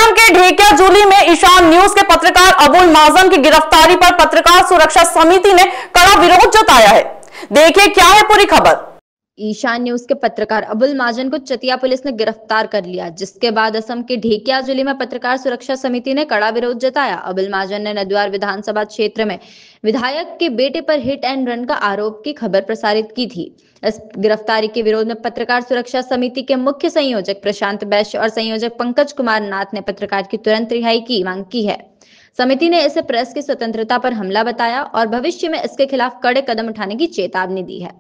असम के ढेकियाजुली में ईशान न्यूज के पत्रकार अबुल माजन की गिरफ्तारी पर पत्रकार सुरक्षा समिति ने कड़ा विरोध जताया है। देखिए क्या है पूरी खबर। ईशान न्यूज के पत्रकार अबुल माजन को चतिया पुलिस ने गिरफ्तार कर लिया, जिसके बाद असम के ढेकियाजुली में पत्रकार सुरक्षा समिति ने कड़ा विरोध जताया। अबुल माजन ने नदवार विधानसभा क्षेत्र में विधायक के बेटे पर हिट एंड रन का आरोप की खबर प्रसारित की थी। इस गिरफ्तारी के विरोध में पत्रकार सुरक्षा समिति के मुख्य संयोजक प्रशांत वैश्य और संयोजक पंकज कुमार नाथ ने पत्रकार की तुरंत रिहाई की मांग की है। समिति ने इसे प्रेस की स्वतंत्रता पर हमला बताया और भविष्य में इसके खिलाफ कड़े कदम उठाने की चेतावनी दी है।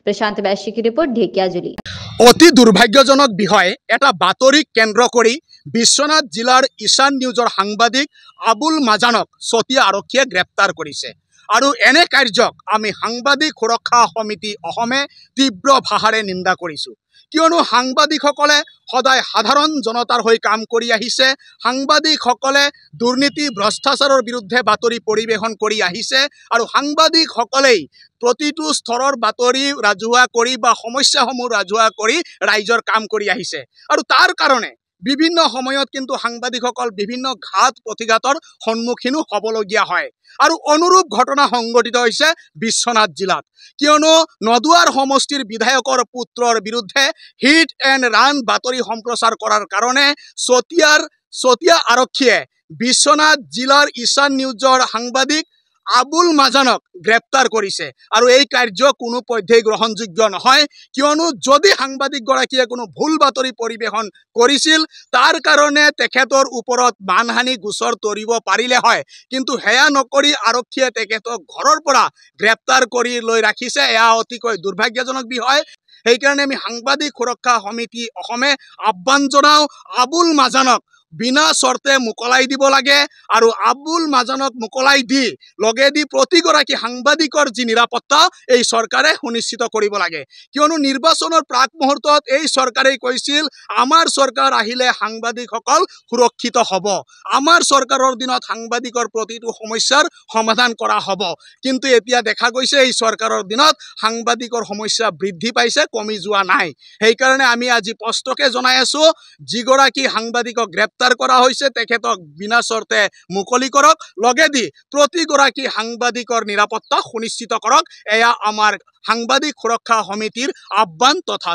प्रशांत वैश्य की रिपोर्ट, ढेकियाजुली। अति दुर्भाग्यजनक विषय एटा बातरी केन्द्र करी विश्वनाथ जिलार ईशान न्यूजर सांबादिक अबुल माजानक चतिया आरक्षीये ग्रेप्तार करिছে আৰু এনে কাৰ্যক আমি সাংবাদিক সুৰক্ষা সমিতি অসমে তীব্ৰ ভাষাৰে নিন্দা কৰিছো। কিয়নো সাংবাদিকসকলে সদায় সাধাৰণ জনতাৰ হৈ কাম কৰি আহিছে। সাংবাদিকসকলে দুৰ্নীতি ভ্ৰষ্টাচাৰৰ বিৰুদ্ধে বাতৰি পৰিৱেশন কৰি আহিছে আৰু সাংবাদিকসকলেই প্ৰতিটো স্তৰৰ বাতৰি ৰাজহুৱা কৰি বা সমস্যাসমূহ ৰাজহুৱা কৰি ৰাইজৰ কাম কৰি আহিছে আৰু তাৰ কাৰণে বিভিন্ন সময়ত কিন্তু সাংবাদিকসকল বিভিন্ন ঘাত প্ৰতিঘাতৰ সন্মুখীনো হ'বলগীয়া হয় আৰু অনুৰূপ ঘটনা সংঘটিত হৈছে বিশ্বনাথ জিলাত। কিয়নো নদুৱাৰ সমষ্টিৰ বিধায়কৰ পুত্ৰৰ বিৰুদ্ধে হিট এণ্ড ৰান বাতৰি সম্প্ৰচাৰ কৰাৰ কাৰণে চতিয়া আৰক্ষীয়ে বিশ্বনাথ জিলাৰ ঈশান নিউজৰ সাংবাদিক আবুল মাজানক গ্ৰেপ্তাৰ কৰিছে আৰু এই কাৰ্য কোনো পধ্যেই গ্ৰহণযোগ্য নহয়। কিয়নো যদি সাংবাদিকগৰাকীয়ে কোনো ভুল বাতৰি পৰিৱেশন কৰিছিল তাৰ কাৰণে তেখেতৰ ওপৰত মানহানি গোচৰ তৰিব পাৰিলে হয়, কিন্তু হেয়া নকৰি আৰক্ষীয়ে তেখেতক ঘৰৰ পৰা গ্ৰেপ্তাৰ কৰি লৈ ৰাখিছে। এয়া অতিকৈ দুৰ্ভাগ্যজনক বিষয়। সেইকাৰণে আমি সাংবাদিক সুৰক্ষা সমিতি অসমে আহ্বান জনাও, আবুল মাজানক বিনা শৰ্তে মুকলাই দিব লাগে আৰু আবুল মাজানক মুকলাই দি লগেদি প্ৰতিগৰাকী সাংবাদিকৰ যি নিৰাপত্তা এই চৰকাৰে সুনিশ্চিত কৰিব লাগে। কিয়নো নিৰ্বাচনৰ প্ৰাক মুহূৰ্তত এই চৰকাৰেই কৈছিল আমাৰ চৰকাৰ আহিলে সাংবাদিকসকল সুৰক্ষিত হ'ব, আমাৰ চৰকাৰৰ দিনত সাংবাদিকৰ প্ৰতিটো সমস্যাৰ সমাধান কৰা হ'ব। কিন্তু এতিয়া দেখা গৈছে এই চৰকাৰৰ দিনত সাংবাদিকৰ সমস্যা বৃদ্ধি পাইছে, কমি যোৱা নাই। সেইকাৰণে আমি আজি স্পষ্টকে জনাই আছো, যিগৰাকী সাংবাদিকক গ্ৰেপ্তাৰ কৰা হৈছে তেখেতক বিনা শৰ্তে মুকলি কৰক, লগেদি প্ৰতিগৰাকী সাংবাদিকৰ নিৰাপত্তা সুনিশ্চিত কৰক। এয়া আমাৰ সাংবাদিক সুৰক্ষা সমিতিৰ আহ্বান তথা